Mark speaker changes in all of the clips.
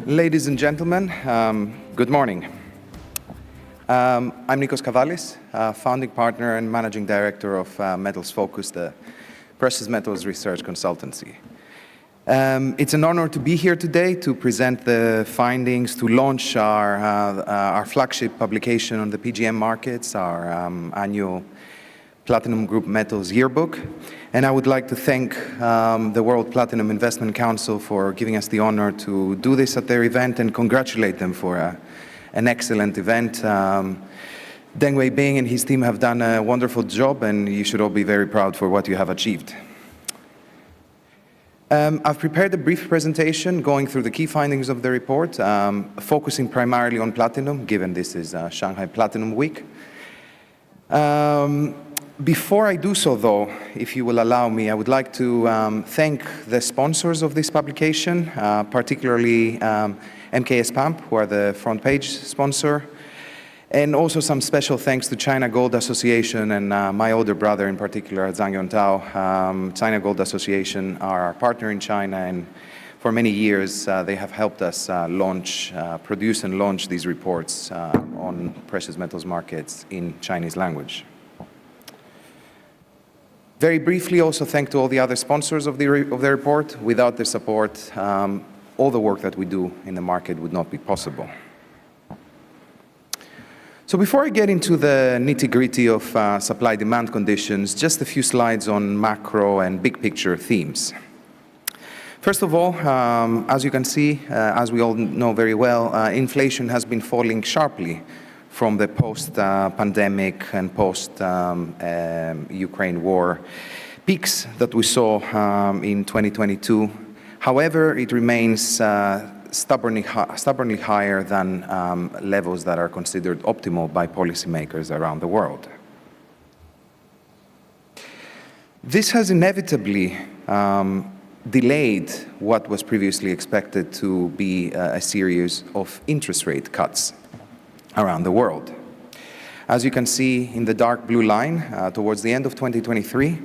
Speaker 1: Ladies and gentlemen, good morning. I'm Nikos Kavalis, founding partner and managing director of Metals Focus, the precious metals research consultancy. It's an honor to be here today to present the findings, to launch our flagship publication on the PGM markets, our annual Platinum Group Metals Yearbook. And I would like to thank the World Platinum Investment Council for giving us the honor to do this at their event and congratulate them for an excellent event. Deng Wei Bing and his team have done a wonderful job, and you should all be very proud for what you have achieved. I've prepared a brief presentation going through the key findings of the report, focusing primarily on platinum, given this is Shanghai Platinum Week. Before I do so, though, if you will allow me, I would like to thank the sponsors of this publication, particularly MKS PAMP, who are the front page sponsor, and also some special thanks to China Gold Association and my older brother in particular, Zhang Yontao. China Gold Association are our partner in China, and for many years they have helped us produce and launch these reports on precious metals markets in Chinese language. Very briefly, also thank to all the other sponsors of the report. Without their support, all the work that we do in the market would not be possible. So before I get into the nitty-gritty of supply-demand conditions, just a few slides on macro and big picture themes. First of all, as you can see, as we all know very well, inflation has been falling sharply from the post-pandemic and post-Ukraine war peaks that we saw in 2022. However, it remains stubbornly higher than levels that are considered optimal by policymakers around the world. This has inevitably delayed what was previously expected to be a series of interest rate cuts around the world. As you can see in the dark blue line, towards the end of 2023,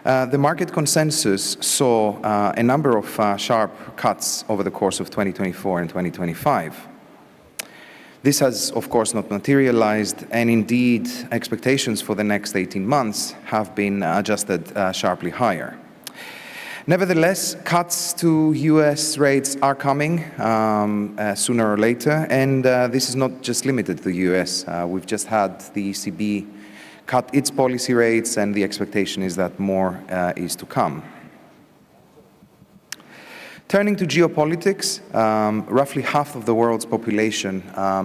Speaker 1: the market consensus saw a number of sharp cuts over the course of 2024 and 2025. This has, of course, not materialized, and indeed, expectations for the next 18 months have been adjusted sharply higher. Nevertheless, cuts to US rates are coming sooner or later, and this is not just limited to the US. We've just had the ECB cut its policy rates, and the expectation is that more is to come. Turning to geopolitics, roughly half of the world's population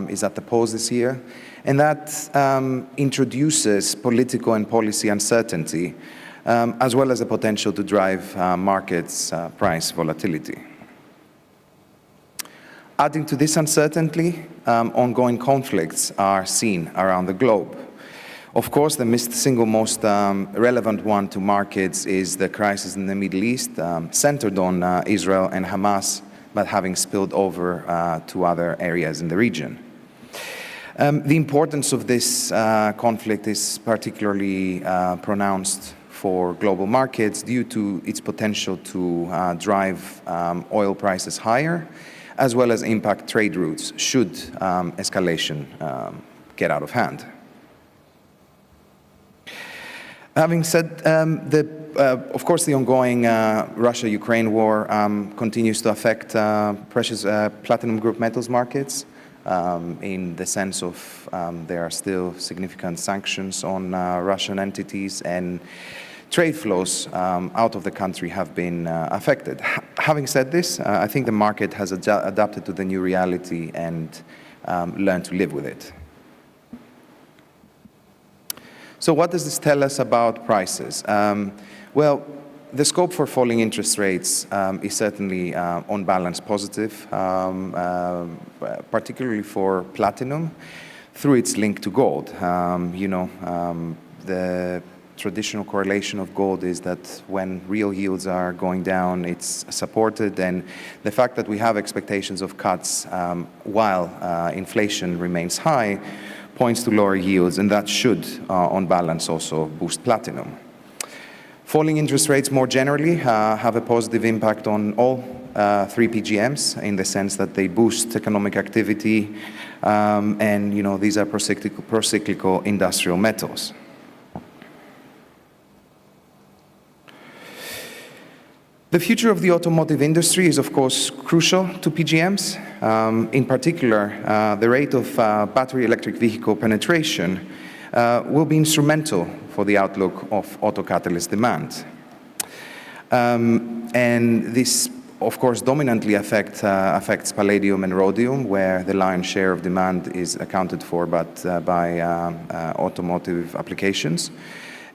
Speaker 1: is at the polls this year, and that introduces political and policy uncertainty, as well as the potential to drive markets' price volatility. Adding to this uncertainty, ongoing conflicts are seen around the globe. Of course, the single most relevant one to markets is the crisis in the Middle East, centered on Israel and Hamas, but having spilled over to other areas in the region. The importance of this conflict is particularly pronounced for global markets due to its potential to drive oil prices higher, as well as impact trade routes should escalation get out of hand. Having said, of course, the ongoing Russia-Ukraine war continues to affect precious platinum group metals markets in the sense of there are still significant sanctions on Russian entities, and trade flows out of the country have been affected. Having said this, I think the market has adapted to the new reality and learned to live with it. So what does this tell us about prices? Well, the scope for falling interest rates is certainly on balance positive, particularly for platinum through its link to gold. The traditional correlation of gold is that when real yields are going down, it's supported, and the fact that we have expectations of cuts while inflation remains high points to lower yields, and that should, on balance, also boost platinum. Falling interest rates more generally have a positive impact on all three PGMs in the sense that they boost economic activity, and these are procyclical industrial metals. The future of the automotive industry is, of course, crucial to PGMs. In particular, the rate of battery electric vehicle penetration will be instrumental for the outlook of auto catalyst demand. And this, of course, dominantly affects palladium and rhodium, where the lion's share of demand is accounted for by automotive applications.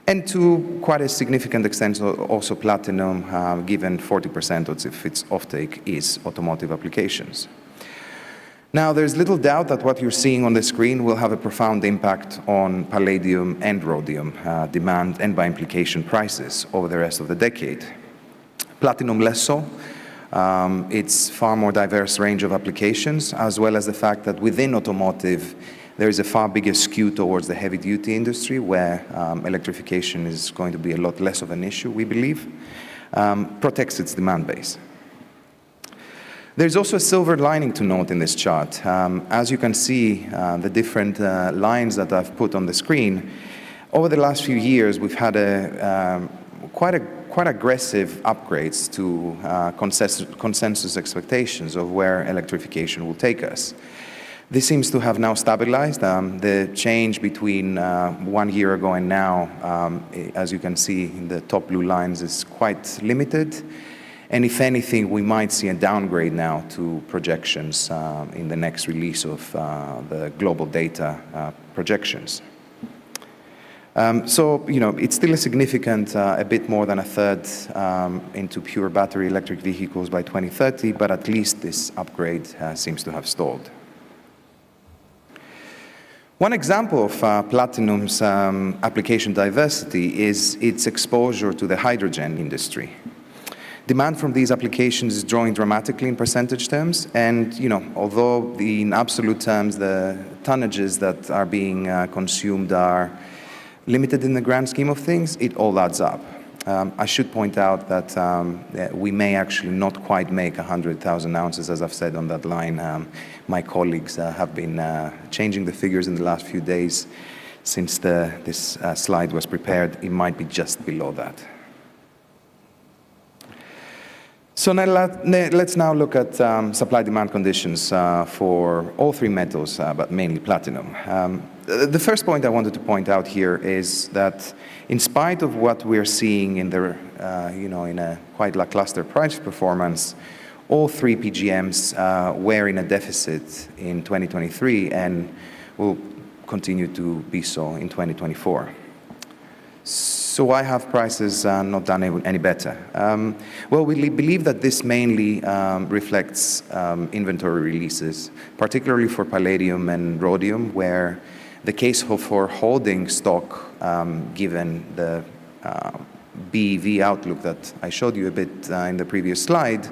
Speaker 1: And to quite a significant extent also platinum, given 40% of its offtake is automotive applications. Now, there's little doubt that what you're seeing on the screen will have a profound impact on palladium and rhodium demand, and by implication prices over the rest of the decade. Platinum less so. It's far more diverse range of applications, as well as the fact that within automotive, there is a far bigger skew towards the heavy-duty industry, where electrification is going to be a lot less of an issue, we believe, protects its demand base. There's also a silver lining to note in this chart. As you can see, the different lines that I've put on the screen, over the last few years, we've had quite aggressive upgrades to consensus expectations of where electrification will take us. This seems to have now stabilized. The change between 1 year ago and now, as you can see in the top blue lines, is quite limited. And if anything, we might see a downgrade now to projections in the next release of the global data projections. So, it's still a significant, a bit more than a third into pure battery electric vehicles by 2030, but at least this upgrade seems to have stalled. One example of platinum's application diversity is its exposure to the hydrogen industry. Demand from these applications is growing dramatically in percentage terms, and although in absolute terms the tonnages that are being consumed are limited in the grand scheme of things, it all adds up. I should point out that we may actually not quite make 100,000 ounces, as I've said on that line. My colleagues have been changing the figures in the last few days since this slide was prepared. It might be just below that. So now let's now look at supply-demand conditions for all three metals, but mainly platinum. The first point I wanted to point out here is that in spite of what we're seeing in in a quite lackluster price performance, all three PGMs were in a deficit in 2023 and will continue to be so in 2024. So why have prices not done any better? Well, we believe that this mainly reflects inventory releases, particularly for palladium and rhodium, where the case for holding stock, given the BEV outlook that I showed you a bit in the previous slide,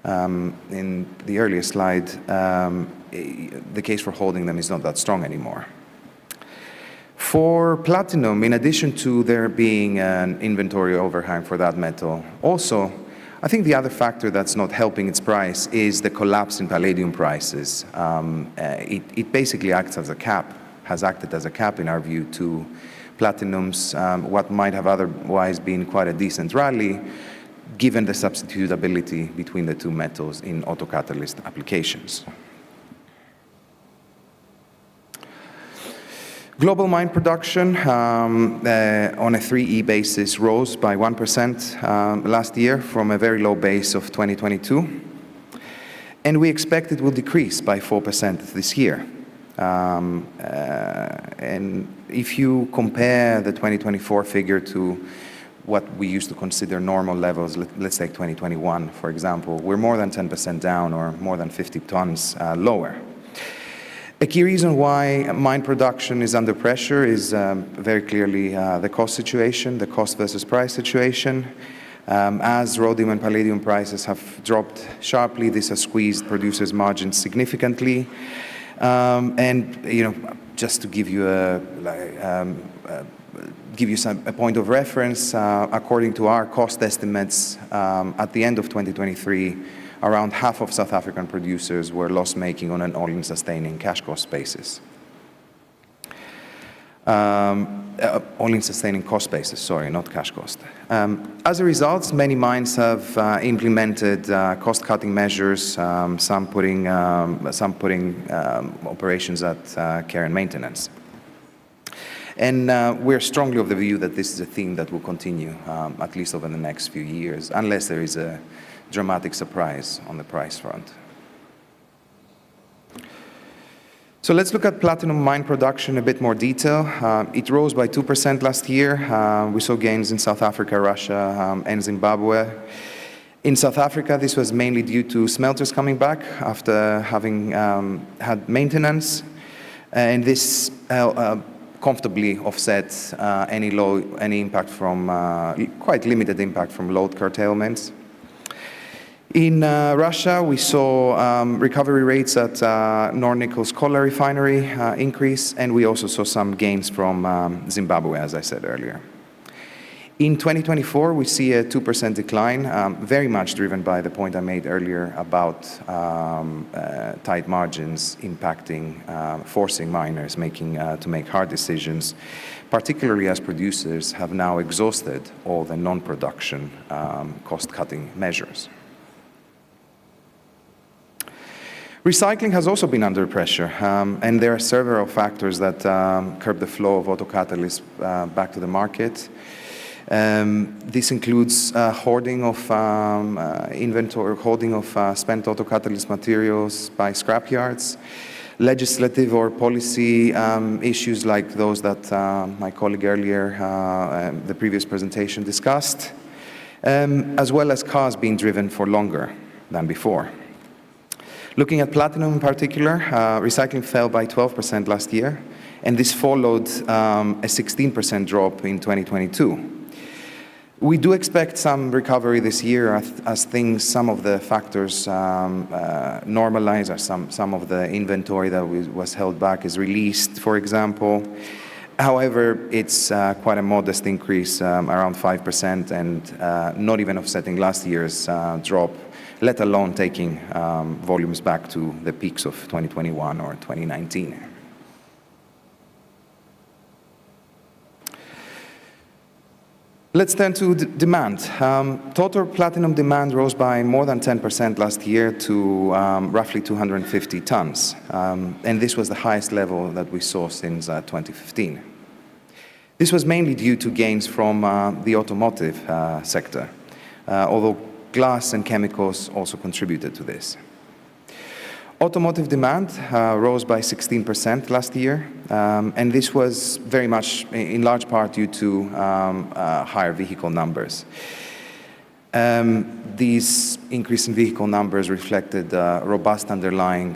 Speaker 1: in the earlier slide, the case for holding them is not that strong anymore. For platinum, in addition to there being an inventory overhang for that metal, also, I think the other factor that's not helping its price is the collapse in palladium prices. It basically acts as a cap, has acted as a cap in our view to platinum's, what might have otherwise been quite a decent rally, given the substitutability between the two metals in autocatalyst applications. Global mine production on a 3E basis rose by 1% last year from a very low base of 2022. And we expect it will decrease by 4% this year. And if you compare the 2024 figure to what we used to consider normal levels, let's take 2021, for example, we're more than 10% down, or more than 50 tons lower. A key reason why mine production is under pressure is very clearly the cost situation, the cost versus price situation. As rhodium and palladium prices have dropped sharply, this has squeezed producers' margins significantly. And just to give you a point of reference, according to our cost estimates, at the end of 2023, around half of South African producers were loss-making on an all-in sustaining cash cost basis. All-in sustaining cost basis, sorry, not cash cost. As a result, many mines have implemented cost-cutting measures, some putting operations at care and maintenance. And we're strongly of the view that this is a theme that will continue, at least over the next few years, unless there is a dramatic surprise on the price front. So let's look at platinum mine production in a bit more detail. It rose by 2% last year. We saw gains in South Africa, Russia, and Zimbabwe. In South Africa, this was mainly due to smelters coming back after having had maintenance, and this comfortably offset any impact from, quite limited impact from load curtailments. In Russia, we saw recovery rates at Nornickel's Kola refinery increase, and we also saw some gains from Zimbabwe, as I said earlier. In 2024, we see a 2% decline, very much driven by the point I made earlier about tight margins impacting, forcing miners to make hard decisions, particularly as producers have now exhausted all the non-production cost-cutting measures. Recycling has also been under pressure, and there are several factors that curb the flow of autocatalysts back to the market. This includes hoarding of inventory, hoarding of spent autocatalyst materials by scrapyards, legislative or policy issues like those that my colleague earlier, the previous presentation discussed, as well as cars being driven for longer than before. Looking at platinum in particular, recycling fell by 12% last year, and this followed a 16% drop in 2022. We do expect some recovery this year as some of the factors normalize, or some of the inventory that was held back is released, for example. However, it's quite a modest increase, around 5%, and not even offsetting last year's drop, let alone taking volumes back to the peaks of 2021 or 2019. Let's turn to demand. Total platinum demand rose by more than 10% last year to roughly 250 tons, and this was the highest level that we saw since 2015. This was mainly due to gains from the automotive sector, although glass and chemicals also contributed to this. Automotive demand rose by 16% last year, and this was very much, in large part, due to higher vehicle numbers. These increase in vehicle numbers reflected robust underlying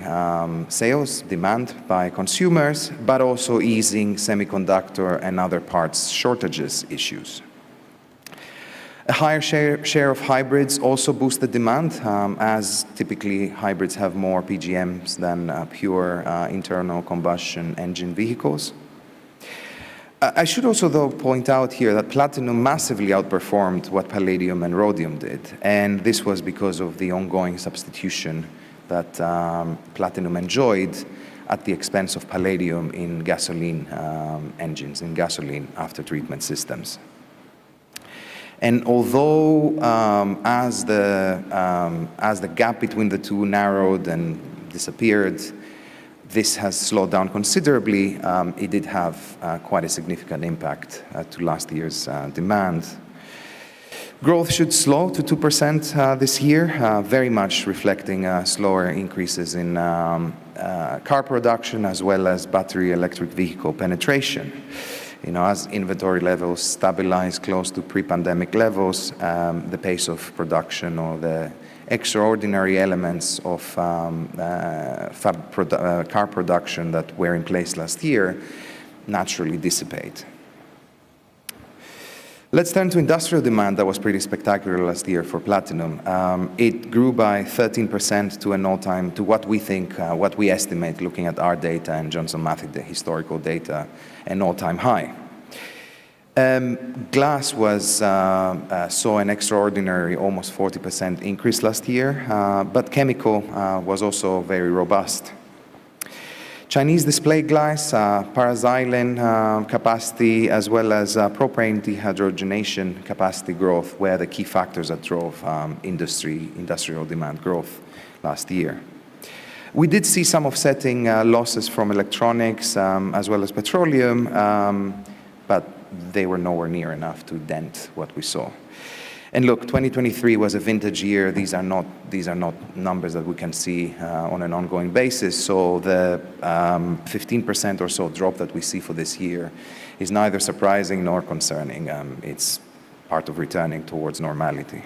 Speaker 1: sales demand by consumers, but also easing semiconductor and other parts shortages issues. A higher share of hybrids also boosted demand, as typically hybrids have more PGMs than pure internal combustion engine vehicles. I should also, though, point out here that platinum massively outperformed what palladium and rhodium did, and this was because of the ongoing substitution that platinum enjoyed at the expense of palladium in gasoline engines, in gasoline after-treatment systems. And although as the gap between the two narrowed and disappeared, this has slowed down considerably. It did have quite a significant impact to last year's demand. Growth should slow to 2% this year, very much reflecting slower increases in car production as well as battery electric vehicle penetration. As inventory levels stabilize close to pre-pandemic levels, the pace of production or the extraordinary elements of car production that were in place last year naturally dissipate. Let's turn to industrial demand that was pretty spectacular last year for platinum. It grew by 13% to an all-time, to what we estimate, looking at our data and Johnson Matthey, the historical data, an all-time high. Glass saw an extraordinary almost 40% increase last year, but chemical was also very robust. Chinese display glass, paraxylene capacity, as well as propane dehydrogenation capacity growth were the key factors that drove industrial demand growth last year. We did see some offsetting losses from electronics as well as petroleum, but they were nowhere near enough to dent what we saw. And look, 2023 was a vintage year. These are not numbers that we can see on an ongoing basis. So the 15% or so drop that we see for this year is neither surprising nor concerning. It's part of returning towards normality.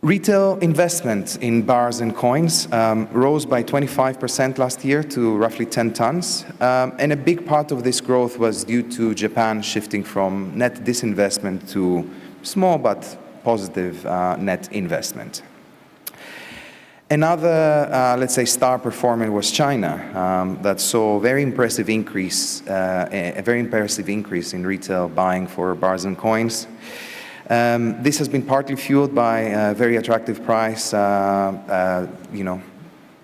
Speaker 1: Retail investment in bars and coins rose by 25% last year to roughly 10 tons. And a big part of this growth was due to Japan shifting from net disinvestment to small but positive net investment. Another, let's say, star performer was China, that saw a very impressive increase in retail buying for bars and coins. This has been partly fueled by a very attractive price,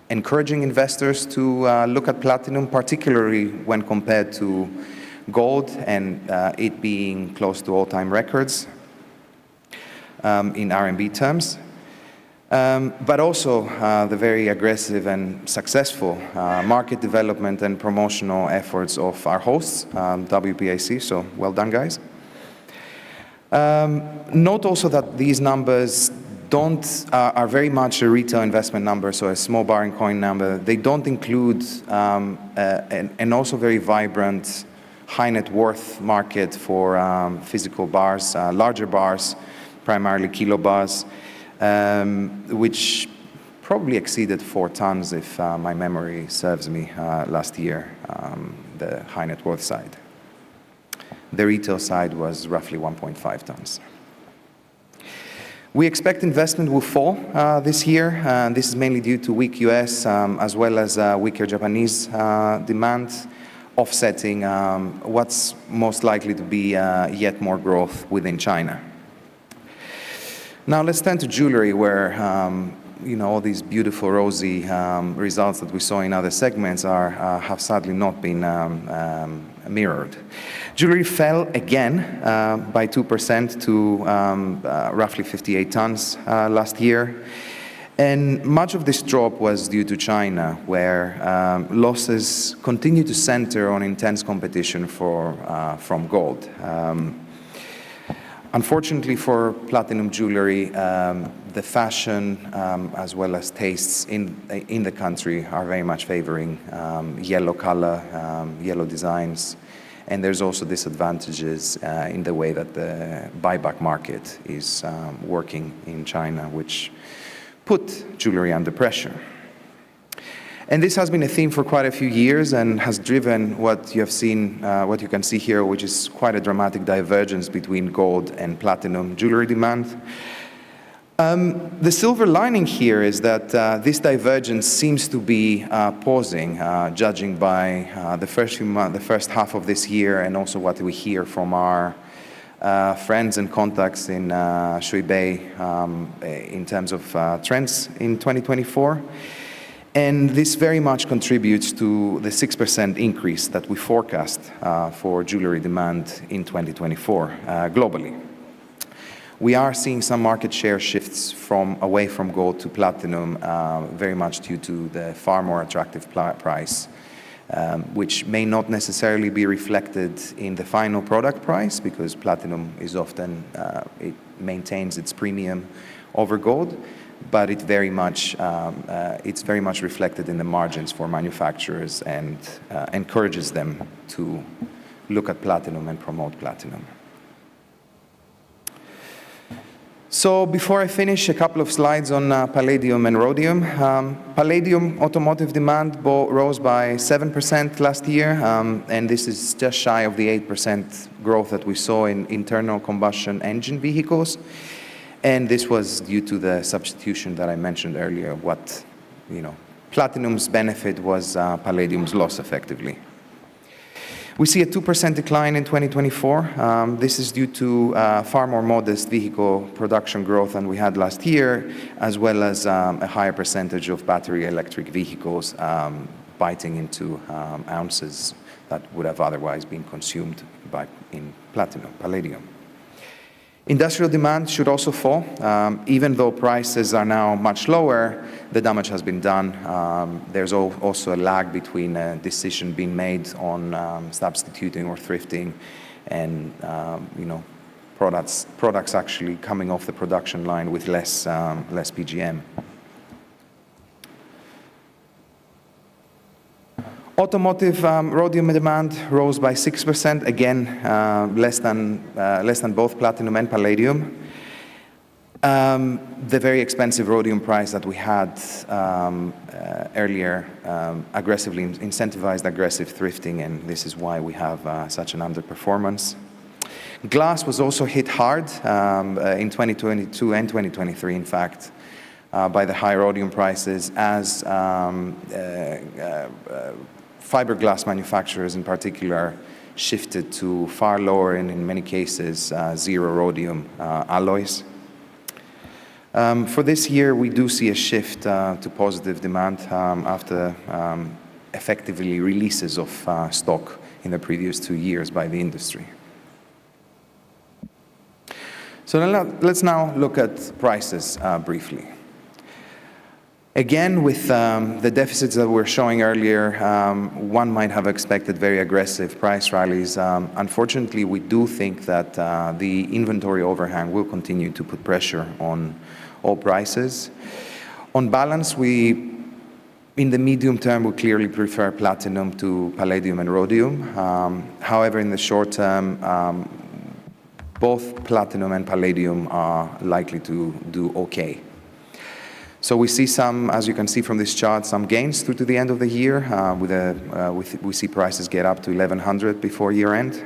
Speaker 1: encouraging investors to look at platinum, particularly when compared to gold and it being close to all-time records in RMB terms. But also the very aggressive and successful market development and promotional efforts of our hosts, WPIC, so well done, guys. Note also that these numbers are very much a retail investment number, so a small bar and coin number. They don't include an also very vibrant high net worth market for physical bars, larger bars, primarily kilo bars, which probably exceeded 4 tons if my memory serves me last year, the high net worth side. The retail side was roughly 1.5 tons. We expect investment will fall this year. This is mainly due to weak US as well as weaker Japanese demand, offsetting what's most likely to be yet more growth within China. Now let's turn to jewelry, where all these beautiful rosy results that we saw in other segments have sadly not been mirrored. Jewelry fell again by 2% to roughly 58 tons last year. And much of this drop was due to China, where losses continue to center on intense competition from gold. Unfortunately for platinum jewelry, the fashion as well as tastes in the country are very much favoring yellow color, yellow designs. And there's also disadvantages in the way that the buyback market is working in China, which put jewelry under pressure. And this has been a theme for quite a few years and has driven what you have seen, what you can see here, which is quite a dramatic divergence between gold and platinum jewelry demand. The silver lining here is that this divergence seems to be pausing, judging by the first half of this year, and also what we hear from our friends and contacts in Shui Bei in terms of trends in 2024. And this very much contributes to the 6% increase that we forecast for jewelry demand in 2024 globally. We are seeing some market share shifts away from gold to platinum, very much due to the far more attractive price, which may not necessarily be reflected in the final product price, because platinum is often, it maintains its premium over gold, but it's very much reflected in the margins for manufacturers and encourages them to look at platinum and promote platinum. So before I finish, a couple of slides on palladium and rhodium. Palladium automotive demand rose by 7% last year, and this is just shy of the 8% growth that we saw in internal combustion engine vehicles. And this was due to the substitution that I mentioned earlier. Platinum's benefit was palladium's loss, effectively. We see a 2% decline in 2024. This is due to far more modest vehicle production growth than we had last year, as well as a higher percentage of battery electric vehicles biting into ounces that would have otherwise been consumed in platinum, palladium. Industrial demand should also fall. Even though prices are now much lower, the damage has been done. There's also a lag between a decision being made on substituting or thrifting and products actually coming off the production line with less PGM. Automotive rhodium demand rose by 6%, again less than both platinum and palladium. The very expensive rhodium price that we had earlier aggressively incentivized aggressive thrifting, and this is why we have such an underperformance. Glass was also hit hard in 2022 and 2023, in fact, by the high rhodium prices as fiberglass manufacturers in particular shifted to far lower and in many cases zero rhodium alloys. For this year we do see a shift to positive demand after effectively releases of stock in the previous 2 years by the industry. So let's now look at prices briefly. Again, with the deficits that we were showing earlier, one might have expected very aggressive price rallies. Unfortunately, we do think that the inventory overhang will continue to put pressure on all prices. On balance, in the medium term, we clearly prefer platinum to palladium and rhodium. However, in the short term, both platinum and palladium are likely to do okay. So we see some, as you can see from this chart, some gains through to the end of the year. We see prices get up to 1,100 before year end.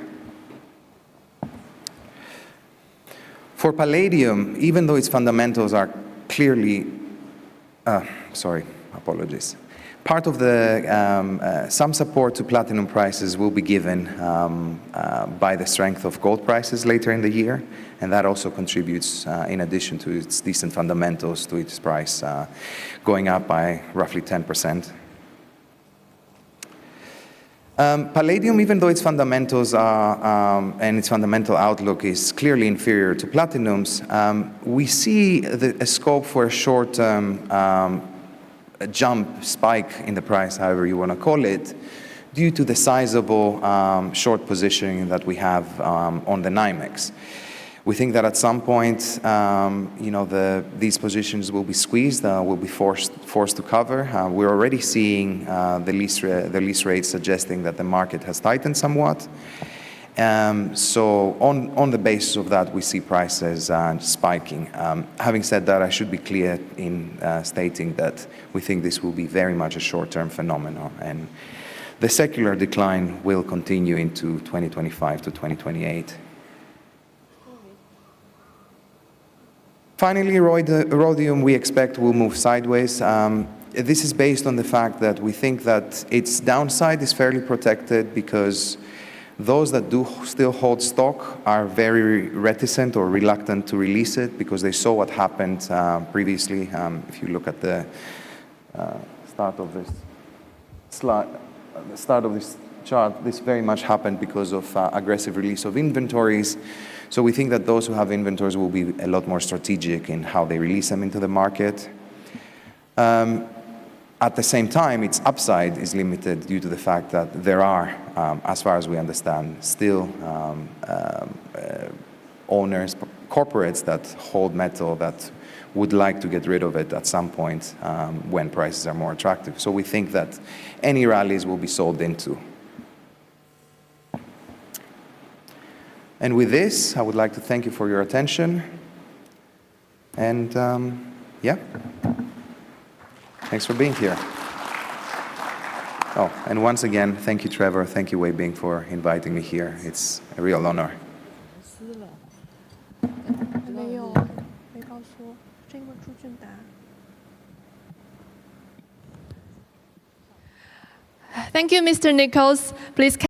Speaker 1: For palladium, even though its fundamentals are clearly, part of the, some support to platinum prices will be given by the strength of gold prices later in the year, and that also contributes, in addition to its decent fundamentals, to its price going up by roughly 10%. Palladium, even though its fundamentals are, and its fundamental outlook is clearly inferior to platinum's, we see a scope for a short-term jump, spike in the price, however you want to call it, due to the sizable short positioning that we have on the NYMEX. We think that at some point, these positions will be squeezed, will be forced to cover. We're already seeing the lease rates suggesting that the market has tightened somewhat. So on the basis of that, we see prices spiking. Having said that, I should be clear in stating that we think this will be very much a short-term phenomenon, and the secular decline will continue into 2025 to 2028. Finally, rhodium we expect will move sideways. This is based on the fact that we think that its downside is fairly protected because those that do still hold stock are very reticent or reluctant to release it because they saw what happened previously. If you look at the start of this slide, the start of this chart, this very much happened because of aggressive release of inventories. So we think that those who have inventories will be a lot more strategic in how they release them into the market. At the same time, its upside is limited due to the fact that there are, as far as we understand, still owners, corporates that hold metal that would like to get rid of it at some point when prices are more attractive. So we think that any rallies will be sold into. And with this, I would like to thank you for your attention. And yeah, thanks for being here. Oh, and once again, thank you, Trevor. Thank you, Weibing, for inviting me here. It's a real honor.
Speaker 2: Thank you, Mr. Nichols. Please